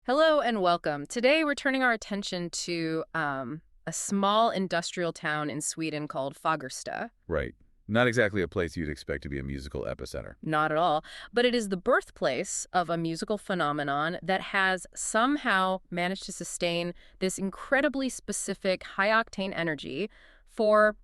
Hello and welcome. Today we're turning our attention to a small industrial town in Sweden called Fagersta. Right. Not exactly a place you'd expect to be a musical epicenter. Not at all, but it is the birthplace of a musical phenomenon that has somehow managed to sustain this incredibly specific high-octane energy for,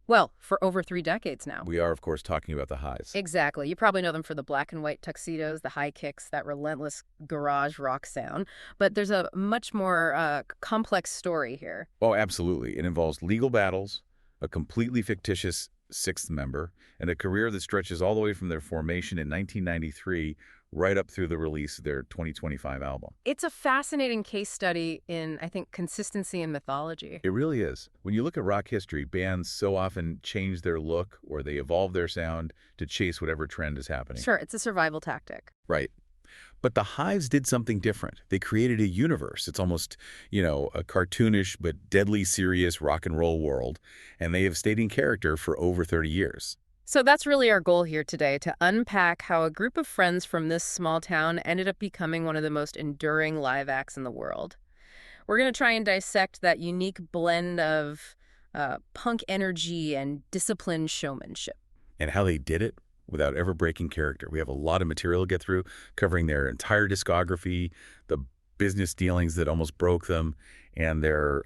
well, for over 3 decades now. We are, of course, talking about the Hives. Exactly. You probably know them for the black and white tuxedos, the high kicks, that relentless garage rock sound. But there's a much more complex story here. Oh, absolutely. It involves legal battles, a completely fictitious sixth member, and a career that stretches all the way from their formation in 1993 right up through the release of their 2025 album. It's a fascinating case study in, I think, consistency and mythology. It really is. When you look at rock history, bands so often change their look or they evolve their sound to chase whatever trend is happening. Sure, it's a survival tactic. Right. But the Hives did something different. They created a universe. It's almost, a cartoonish but deadly serious rock and roll world, and they have stayed in character for over 30 years. So that's really our goal here today, to unpack how a group of friends from this small town ended up becoming one of the most enduring live acts in the world. We're going to try and dissect that unique blend of punk energy and disciplined showmanship. And how they did it without ever breaking character. We have a lot of material to get through, covering their entire discography, the business dealings that almost broke them, and their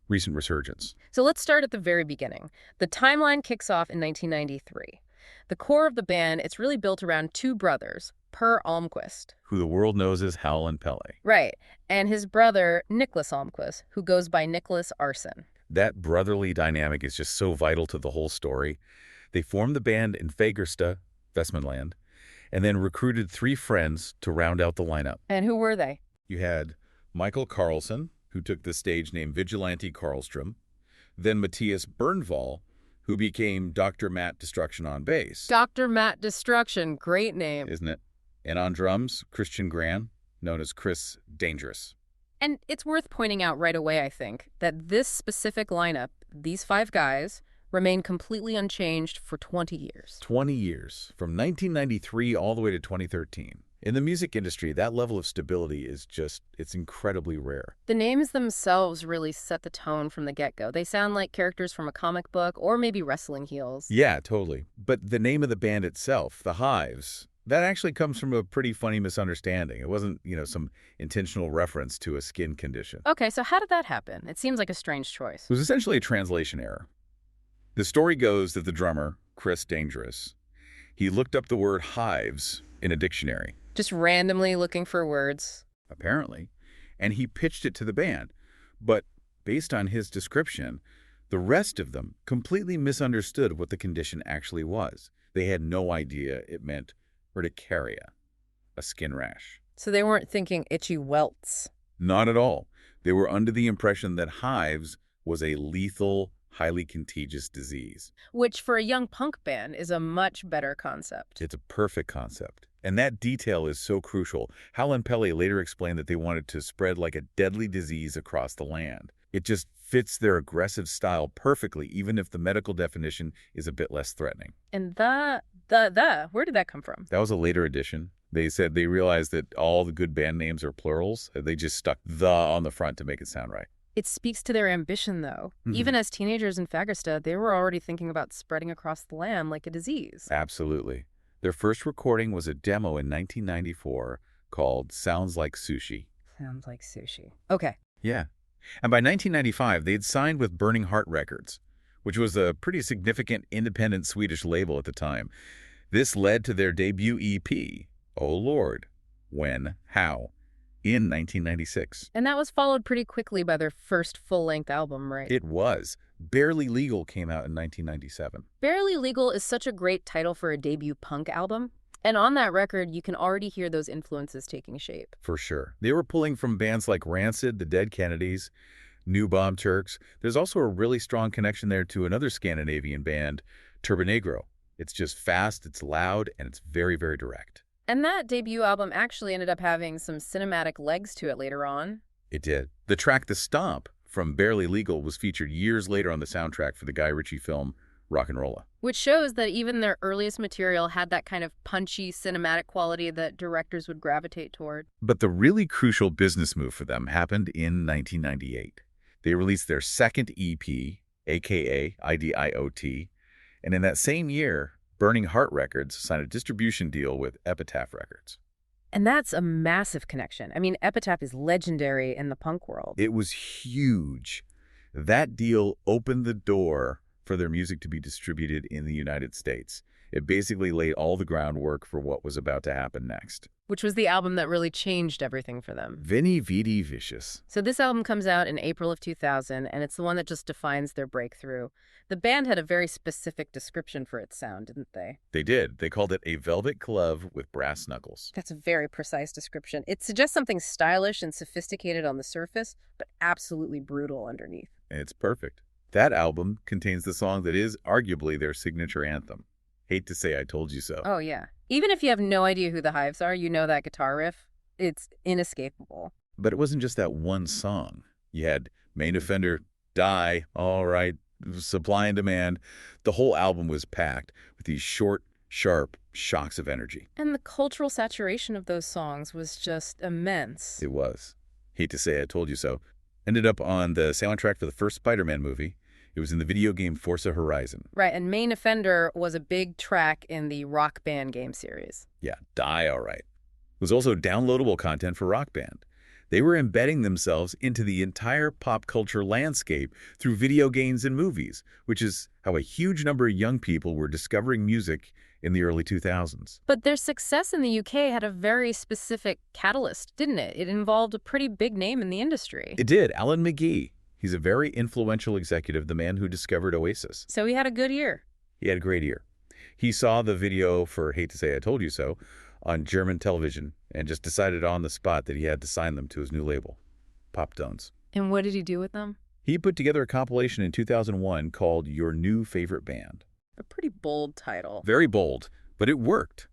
recent resurgence. So let's start at the very beginning. The timeline kicks off in 1993. The core of the band, it's really built around two brothers, Pelle Almqvist. Who the world knows as Howlin Pelle. Right, and his brother, Nicholas Almqvist, who goes by Nicholas Arson. That brotherly dynamic is just so vital to the whole story. They formed the band in Fagersta, Västmanland, and then recruited 3 friends to round out the lineup. And who were they? You had Michael Carlson, who took the stage name Vigilante Karlstrom, then Matthias Bernvall, who became Dr. Matt Destruction on bass. Dr. Matt Destruction, great name. Isn't it? And on drums, Christian Gran, known as Chris Dangerous. And it's worth pointing out right away, I think, that this specific lineup, these 5 guys, remained completely unchanged for 20 years. 20 years, from 1993 all the way to 2013. In the music industry, that level of stability is it's incredibly rare. The names themselves really set the tone from the get-go. They sound like characters from a comic book or maybe wrestling heels. Yeah, totally. But the name of the band itself, the Hives, that actually comes from a pretty funny misunderstanding. It wasn't, some intentional reference to a skin condition. Okay, so how did that happen? It seems like a strange choice. It was essentially a translation error. The story goes that the drummer, Chris Dangerous, he looked up the word hives in a dictionary. Just randomly looking for words. Apparently, and he pitched it to the band. But based on his description, the rest of them completely misunderstood what the condition actually was. They had no idea it meant urticaria, a skin rash. So they weren't thinking itchy welts. Not at all. They were under the impression that hives was a lethal, highly contagious disease. Which, for a young punk band, is a much better concept. It's a perfect concept. And that detail is so crucial. Howlin Pelle later explained that they wanted to spread like a deadly disease across the land. It just fits their aggressive style perfectly, even if the medical definition is a bit less threatening. And where did that come from? That was a later addition. They said they realized that all the good band names are plurals. They just stuck the on the front to make it sound right. It speaks to their ambition, though. Even as teenagers in Fagersta, they were already thinking about spreading across the land like a disease. Absolutely. Their first recording was a demo in 1994 called Sounds Like Sushi. Sounds like sushi. Okay. Yeah. And by 1995, they'd signed with Burning Heart Records, which was a pretty significant independent Swedish label at the time. This led to their debut EP, Oh Lord, When, How, in 1996. And that was followed pretty quickly by their first full-length album, right? It was. Barely Legal came out in 1997. Barely Legal is such a great title for a debut punk album. And on that record, you can already hear those influences taking shape. For sure. They were pulling from bands like Rancid, The Dead Kennedys, New Bomb Turks. There's also a really strong connection there to another Scandinavian band, Turbonegro. It's just fast, it's loud, and it's very, very direct. And that debut album actually ended up having some cinematic legs to it later on. It did. The track The Stomp from Barely Legal was featured years later on the soundtrack for the Guy Ritchie film rock and rolla. Which shows that even their earliest material had that kind of punchy cinematic quality that directors would gravitate toward. But the really crucial business move for them happened in 1998. They released their second EP, aka IDIOT, and in that same year, Burning Heart Records signed a distribution deal with Epitaph Records. And that's a massive connection. I mean, Epitaph is legendary in the punk world. It was huge. That deal opened the door for their music to be distributed in the United States. It basically laid all the groundwork for what was about to happen next. Which was the album that really changed everything for them. Veni Vidi Vicious. So this album comes out in April of 2000, and it's the one that just defines their breakthrough. The band had a very specific description for its sound, didn't they? They did. They called it a velvet glove with brass knuckles. That's a very precise description. It suggests something stylish and sophisticated on the surface, but absolutely brutal underneath. It's perfect. That album contains the song that is arguably their signature anthem. Hate to say I told you so. Oh, yeah. Even if you have no idea who the Hives are, you know that guitar riff. It's inescapable. But it wasn't just that one song. You had Main Offender, Die, All Right, Supply and Demand. The whole album was packed with these short, sharp shocks of energy. And the cultural saturation of those songs was just immense. It was. Hate to say I told you so. Ended up on the soundtrack for the first Spider-Man movie. It was in the video game Forza Horizon. Right, and Main Offender was a big track in the Rock Band game series. Yeah, Die All Right. It was also downloadable content for Rock Band. They were embedding themselves into the entire pop culture landscape through video games and movies, which is how a huge number of young people were discovering music in the early 2000s. But their success in the UK had a very specific catalyst, didn't it? It involved a pretty big name in the industry. It did. Alan McGee. He's a very influential executive, the man who discovered Oasis. So he had a good year. He had a great year. He saw the video for Hate to Say I Told You So on German television and just decided on the spot that he had to sign them to his new label, Pop Tones. And what did he do with them? He put together a compilation in 2001 called Your New Favorite Band. A pretty bold title. Very bold, but it worked.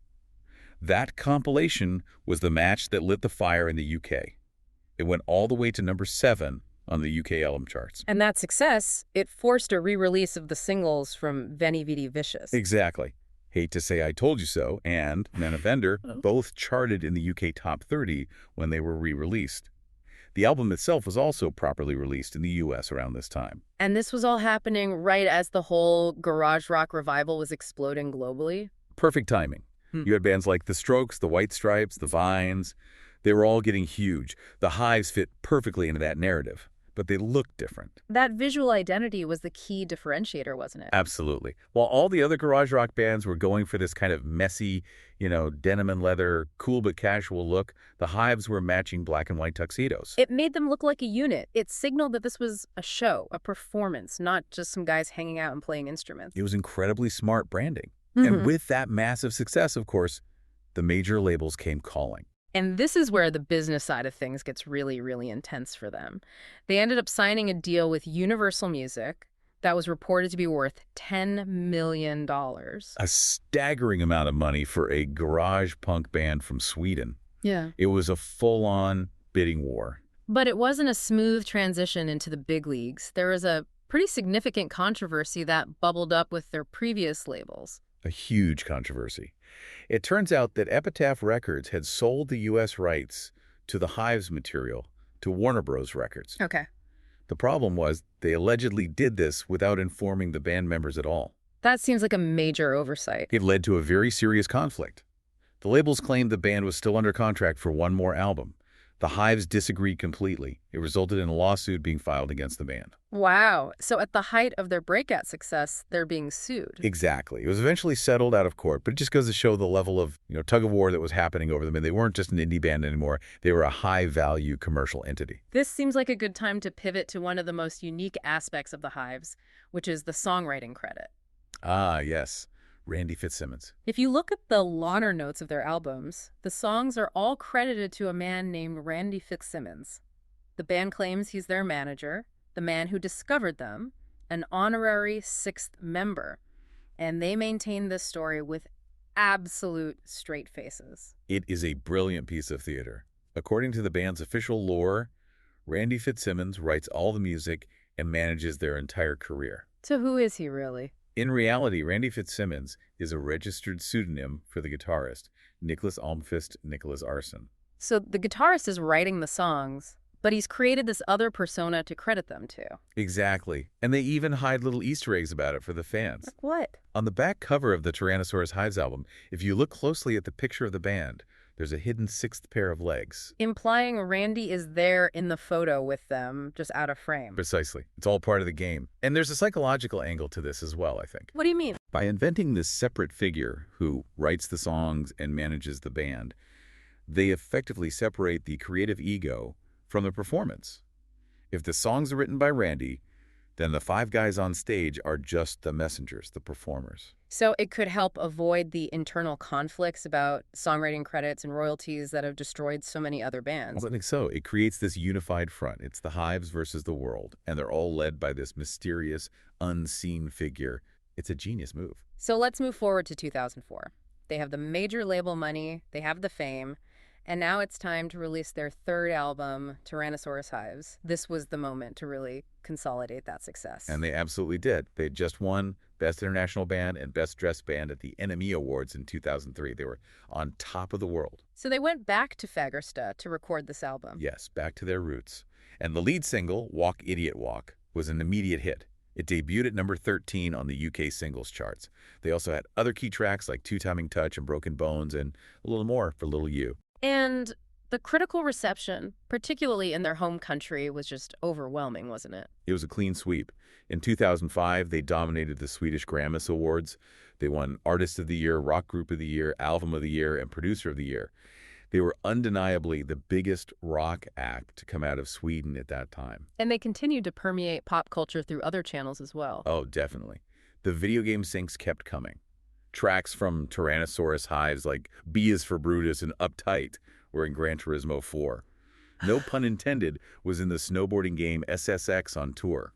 That compilation was the match that lit the fire in the UK. It went all the way to number 7 on the UK album charts. And that success, it forced a re-release of the singles from Veni Vidi Vicious. Exactly. Hate to Say I Told You So and Man Offender both charted in the UK Top 30 when they were re-released. The album itself was also properly released in the US around this time. And this was all happening right as the whole garage rock revival was exploding globally? Perfect timing. You had bands like The Strokes, The White Stripes, The Vines. They were all getting huge. The Hives fit perfectly into that narrative, but they looked different. That visual identity was the key differentiator, wasn't it? Absolutely. While all the other garage rock bands were going for this kind of messy, denim and leather, cool but casual look, the Hives were matching black and white tuxedos. It made them look like a unit. It signaled that this was a show, a performance, not just some guys hanging out and playing instruments. It was incredibly smart branding. And with that massive success, of course, the major labels came calling. And this is where the business side of things gets really, really intense for them. They ended up signing a deal with Universal Music that was reported to be worth $10 million. A staggering amount of money for a garage punk band from Sweden. Yeah. It was a full-on bidding war. But it wasn't a smooth transition into the big leagues. There was a pretty significant controversy that bubbled up with their previous labels. A huge controversy. It turns out that Epitaph Records had sold the U.S. rights to the Hives material to Warner Bros. Records. Okay. The problem was they allegedly did this without informing the band members at all. That seems like a major oversight. It led to a very serious conflict. The labels claimed the band was still under contract for one more album. The Hives disagreed completely. It resulted in a lawsuit being filed against the band. Wow. So at the height of their breakout success, they're being sued. Exactly. It was eventually settled out of court, but it just goes to show the level of tug of war that was happening over them. And they weren't just an indie band anymore. They were a high-value commercial entity. This seems like a good time to pivot to one of the most unique aspects of the Hives, which is the songwriting credit. Ah, yes. Randy Fitzsimmons. If you look at the liner notes of their albums, the songs are all credited to a man named Randy Fitzsimmons. The band claims he's their manager, the man who discovered them, an honorary 6th member, and they maintain this story with absolute straight faces. It is a brilliant piece of theater. According to the band's official lore, Randy Fitzsimmons writes all the music and manages their entire career. So who is he really? In reality, Randy Fitzsimmons is a registered pseudonym for the guitarist, Nicholas Almqvist Nicholas Arson. So the guitarist is writing the songs, but he's created this other persona to credit them to. Exactly. And they even hide little Easter eggs about it for the fans. Like what? On the back cover of the Tyrannosaurus Hives album, if you look closely at the picture of the band, there's a hidden sixth pair of legs. Implying Randy is there in the photo with them, just out of frame. Precisely. It's all part of the game. And there's a psychological angle to this as well, I think. What do you mean? By inventing this separate figure who writes the songs and manages the band, they effectively separate the creative ego from the performance. If the songs are written by Randy, then the five guys on stage are just the messengers, the performers. So it could help avoid the internal conflicts about songwriting credits and royalties that have destroyed so many other bands. I think so. It creates this unified front. It's the Hives versus the world, and they're all led by this mysterious, unseen figure. It's a genius move. So let's move forward to 2004. They have the major label money, they have the fame, and now it's time to release their third album, Tyrannosaurus Hives. This was the moment to really consolidate that success. And they absolutely did. They just won Best International Band and Best Dressed Band at the NME Awards in 2003. They were on top of the world. So they went back to Fagersta to record this album. Yes, back to their roots. And the lead single, Walk Idiot Walk, was an immediate hit. It debuted at number 13 on the UK singles charts. They also had other key tracks like Two Timing Touch and Broken Bones and a little more for Little You. And the critical reception, particularly in their home country, was just overwhelming, wasn't it? It was a clean sweep. In 2005, they dominated the Swedish Grammis Awards. They won Artist of the Year, Rock Group of the Year, Album of the Year, and Producer of the Year. They were undeniably the biggest rock act to come out of Sweden at that time. And they continued to permeate pop culture through other channels as well. Oh, definitely. The video game syncs kept coming. Tracks from Tyrannosaurus Hives like B is for Brutus and Uptight were in Gran Turismo 4. No pun intended was in the snowboarding game SSX on tour.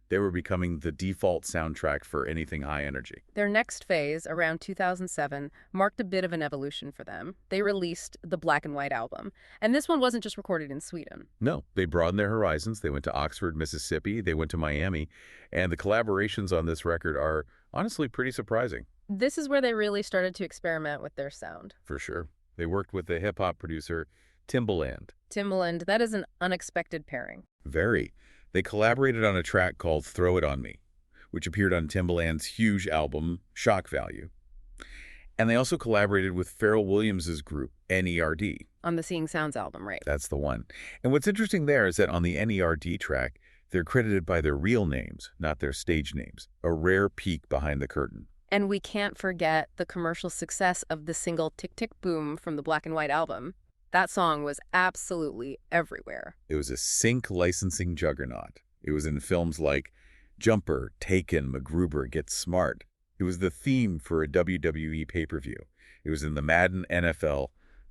They were becoming the default soundtrack for anything high energy. Their next phase, around 2007, marked a bit of an evolution for them. They released the Black and White album, and this one wasn't just recorded in Sweden. No, they broadened their horizons. They went to Oxford, Mississippi. They went to Miami. And the collaborations on this record are honestly pretty surprising. This is where they really started to experiment with their sound. For sure. They worked with the hip-hop producer Timbaland. Timbaland, that is an unexpected pairing. Very. They collaborated on a track called Throw It On Me, which appeared on Timbaland's huge album, Shock Value. And they also collaborated with Pharrell Williams' group, NERD. On the Seeing Sounds album, right? That's the one. And what's interesting there is that on the NERD track, they're credited by their real names, not their stage names. A rare peek behind the curtain. And we can't forget the commercial success of the single Tick Tick Boom from the Black and White album. That song was absolutely everywhere. It was a sync licensing juggernaut. It was in films like Jumper, Taken, MacGruber, Get Smart. It was the theme for a WWE pay-per-view. It was in the Madden NFL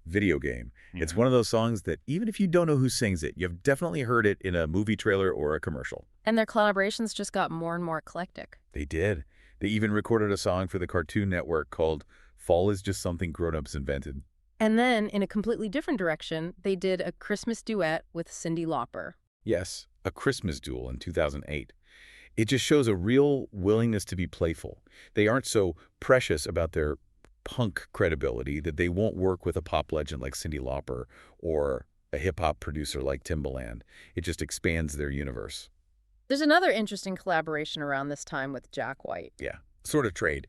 video game. It's one of those songs that even if you don't know who sings it, you've definitely heard it in a movie trailer or a commercial. And their collaborations just got more and more eclectic. They did. They even recorded a song for the Cartoon Network called Fall is Just Something Grown-Ups Invented. And then, in a completely different direction, they did a Christmas duet with Cyndi Lauper. Yes, a Christmas duel in 2008. It just shows a real willingness to be playful. They aren't so precious about their punk credibility that they won't work with a pop legend like Cyndi Lauper or a hip-hop producer like Timbaland. It just expands their universe. There's another interesting collaboration around this time with Jack White. Yeah, sort of trade.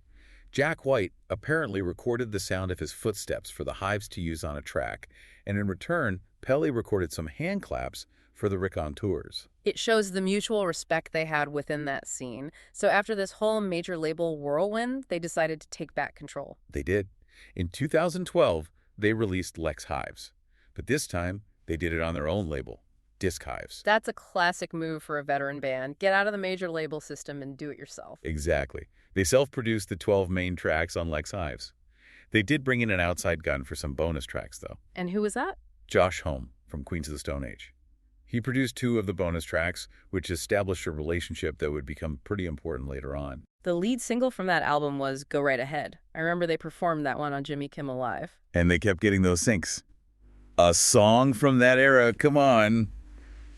Jack White apparently recorded the sound of his footsteps for the Hives to use on a track, and in return, Pelle recorded some hand claps for the Raconteurs. It shows the mutual respect they had within that scene. So after this whole major label whirlwind, they decided to take back control. They did. In 2012, they released Lex Hives, but this time they did it on their own label, Disc Hives. That's a classic move for a veteran band. Get out of the major label system and do it yourself. Exactly. They self-produced the 12 main tracks on Lex Hives. They did bring in an outside gun for some bonus tracks, though. And who was that? Josh Homme from Queens of the Stone Age. He produced 2 of the bonus tracks, which established a relationship that would become pretty important later on. The lead single from that album was Go Right Ahead. I remember they performed that one on Jimmy Kimmel Live. And they kept getting those syncs. A song from that era, come on,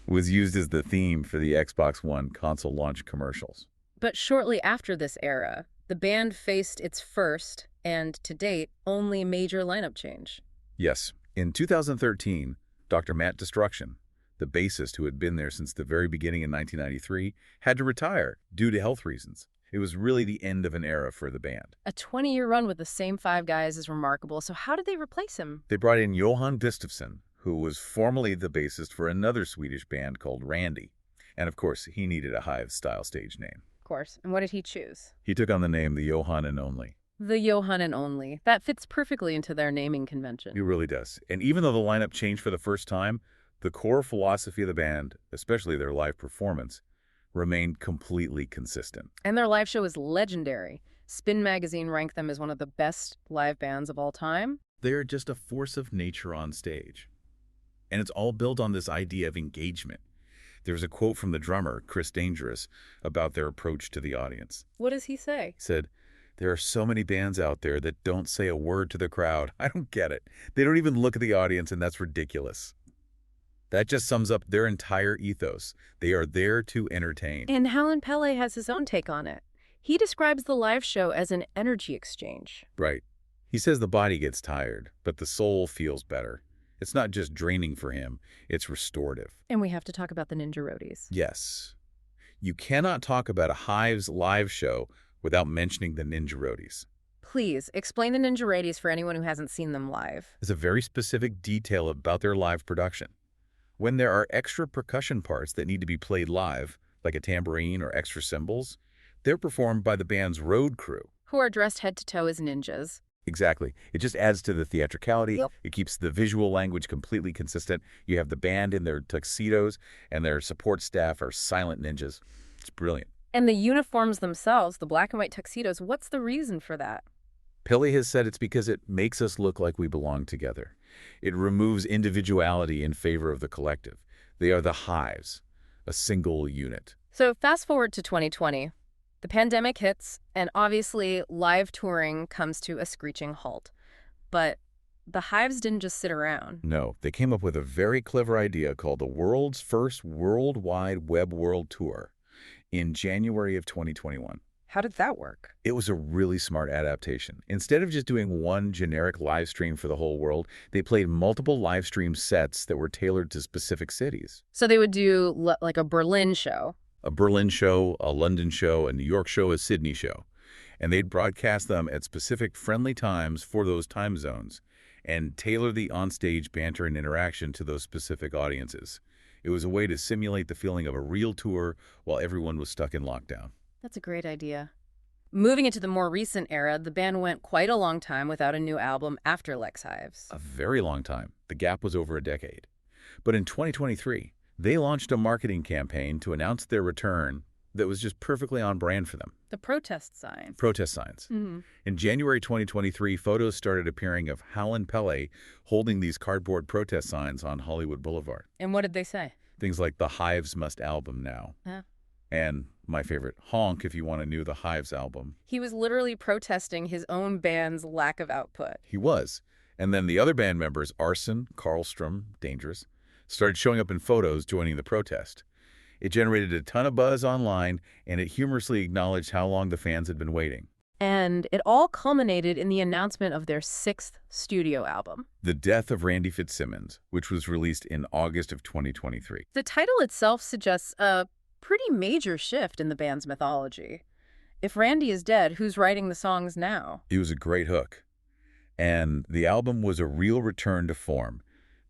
was used as the theme for the Xbox One console launch commercials. But shortly after this era, the band faced its first, and to date, only major lineup change. Yes, in 2013, Dr. Matt Destruction, the bassist who had been there since the very beginning in 1993, had to retire due to health reasons. It was really the end of an era for the band. A 20-year run with the same five guys is remarkable, so how did they replace him? They brought in Johan Gustafsson, who was formerly the bassist for another Swedish band called Randy. And of course, he needed a Hives-style stage name. Of course. And what did he choose? He took on the name the Johan and Only. The Johan and Only. That fits perfectly into their naming convention. It really does. And even though the lineup changed for the first time, the core philosophy of the band, especially their live performance, remained completely consistent. And their live show is legendary. Spin magazine ranked them as one of the best live bands of all time. They are just a force of nature on stage. And it's all built on this idea of engagement. There's a quote from the drummer, Chris Dangerous, about their approach to the audience. What does he say? He said, "There are so many bands out there that don't say a word to the crowd. I don't get it. They don't even look at the audience, and that's ridiculous." That just sums up their entire ethos. They are there to entertain. And Howlin Pelle has his own take on it. He describes the live show as an energy exchange. Right. He says the body gets tired, but the soul feels better. It's not just draining for him, it's restorative. And we have to talk about the Ninja Roadies. Yes. You cannot talk about a Hives live show without mentioning the Ninja Roadies. Please, explain the Ninja Roadies for anyone who hasn't seen them live. There's a very specific detail about their live production. When there are extra percussion parts that need to be played live, like a tambourine or extra cymbals, they're performed by the band's road crew. Who are dressed head to toe as ninjas. Exactly. It just adds to the theatricality. Yep. It keeps the visual language completely consistent. You have the band in their tuxedos, and their support staff are silent ninjas. It's brilliant. And the uniforms themselves, the black and white tuxedos, what's the reason for that? Pelle has said it's because it makes us look like we belong together. It removes individuality in favor of the collective. They are the Hives, a single unit. So fast forward to 2020. The pandemic hits, and obviously live touring comes to a screeching halt. But the Hives didn't just sit around. No, they came up with a very clever idea called the world's first worldwide web world tour in January of 2021. How did that work? It was a really smart adaptation. Instead of just doing one generic live stream for the whole world, they played multiple live stream sets that were tailored to specific cities. So they would do like a Berlin show. A Berlin show, a London show, a New York show, a Sydney show. And they'd broadcast them at specific friendly times for those time zones and tailor the onstage banter and interaction to those specific audiences. It was a way to simulate the feeling of a real tour while everyone was stuck in lockdown. That's a great idea. Moving into the more recent era, the band went quite a long time without a new album after Lex Hives. A very long time. The gap was over a decade. But in 2023, they launched a marketing campaign to announce their return that was just perfectly on brand for them. The protest sign. Protest signs. Mm-hmm. In January 2023, photos started appearing of Howlin Pelle holding these cardboard protest signs on Hollywood Boulevard. And what did they say? Things like the Hives must album now. Yeah. And my favorite, honk if you want a new The Hives album. He was literally protesting his own band's lack of output. He was. And then the other band members, Arson, Karlstrom, Dangerous, started showing up in photos joining the protest. It generated a ton of buzz online, and it humorously acknowledged how long the fans had been waiting. And it all culminated in the announcement of their 6th studio album. The Death of Randy Fitzsimmons, which was released in August of 2023. The title itself suggests a pretty major shift in the band's mythology. If Randy is dead, who's writing the songs now? It was a great hook. And the album was a real return to form.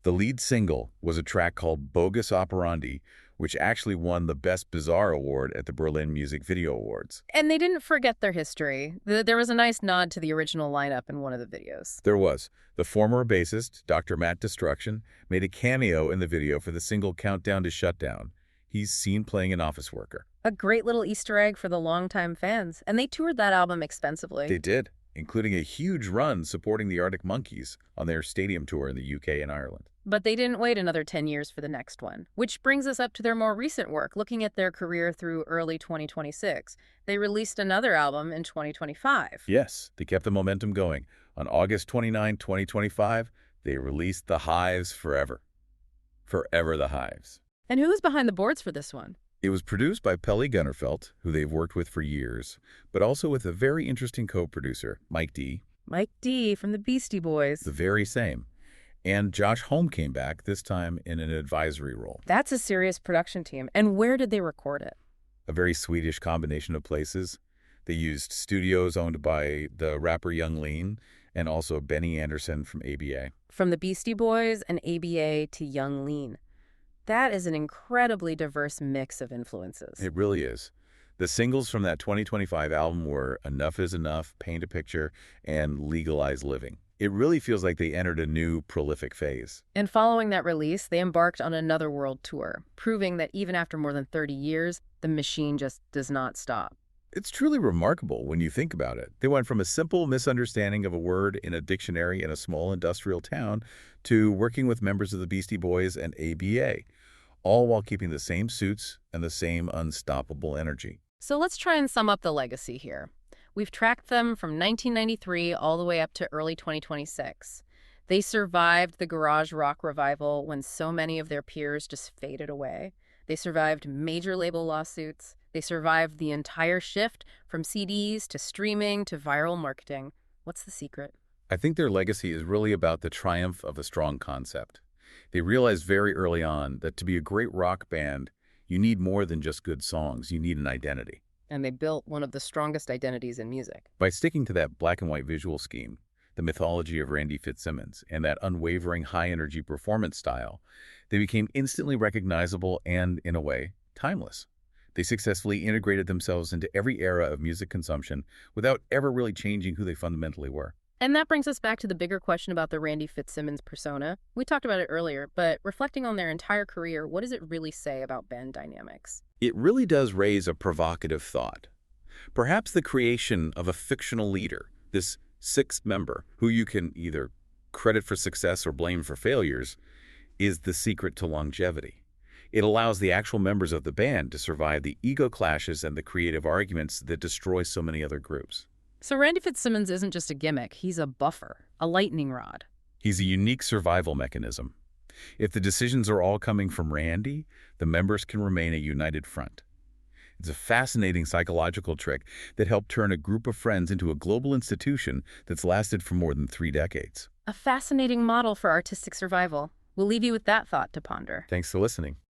The lead single was a track called Bogus Operandi, which actually won the Best Bizarre Award at the Berlin Music Video Awards. And they didn't forget their history. There was a nice nod to the original lineup in one of the videos. There was. The former bassist, Dr. Matt Destruction, made a cameo in the video for the single Countdown to Shutdown. He's seen playing an office worker. A great little Easter egg for the longtime fans. And they toured that album expensively. They did, including a huge run supporting the Arctic Monkeys on their stadium tour in the UK and Ireland. But they didn't wait another 10 years for the next one. Which brings us up to their more recent work, looking at their career through early 2026. They released another album in 2025. Yes, they kept the momentum going. On August 29, 2025, they released The Hives Forever. Forever the Hives. And who was behind the boards for this one? It was produced by Pelle Gunnerfelt, who they've worked with for years, but also with a very interesting co-producer, Mike D, Mike D. from the Beastie the Boys. very same. And Josh Holm came back, this time in an advisory role. That's a serious production team. And where did they record it? A very Swedish combination of places. They used studios owned by the rapper Young Lean and also Benny Anderson from ABA. From the Beastie Boys and ABA to Young Lean. That is an incredibly diverse mix of influences. It really is. The singles from that 2025 album were Enough is Enough, Paint a Picture, and Legalize Living. It really feels like they entered a new, prolific phase. And following that release, they embarked on another world tour, proving that even after more than 30 years, the machine just does not stop. It's truly remarkable when you think about it. They went from a simple misunderstanding of a word in a dictionary in a small industrial town to working with members of the Beastie Boys and ABA, all while keeping the same suits and the same unstoppable energy. So let's try and sum up the legacy here. We've tracked them from 1993 all the way up to early 2026. They survived the garage rock revival when so many of their peers just faded away. They survived major label lawsuits. They survived the entire shift from CDs to streaming to viral marketing. What's the secret? I think their legacy is really about the triumph of a strong concept. They realized very early on that to be a great rock band, you need more than just good songs. You need an identity. And they built one of the strongest identities in music. By sticking to that black and white visual scheme, the mythology of Randy Fitzsimmons, and that unwavering high-energy performance style, they became instantly recognizable and, in a way, timeless. They successfully integrated themselves into every era of music consumption without ever really changing who they fundamentally were. And that brings us back to the bigger question about the Randy Fitzsimmons persona. We talked about it earlier, but reflecting on their entire career, what does it really say about band dynamics? It really does raise a provocative thought. Perhaps the creation of a fictional leader, this sixth member, who you can either credit for success or blame for failures, is the secret to longevity. It allows the actual members of the band to survive the ego clashes and the creative arguments that destroy so many other groups. So Randy Fitzsimmons isn't just a gimmick, he's a buffer, a lightning rod. He's a unique survival mechanism. If the decisions are all coming from Randy, the members can remain a united front. It's a fascinating psychological trick that helped turn a group of friends into a global institution that's lasted for more than 3 decades. A fascinating model for artistic survival. We'll leave you with that thought to ponder. Thanks for listening.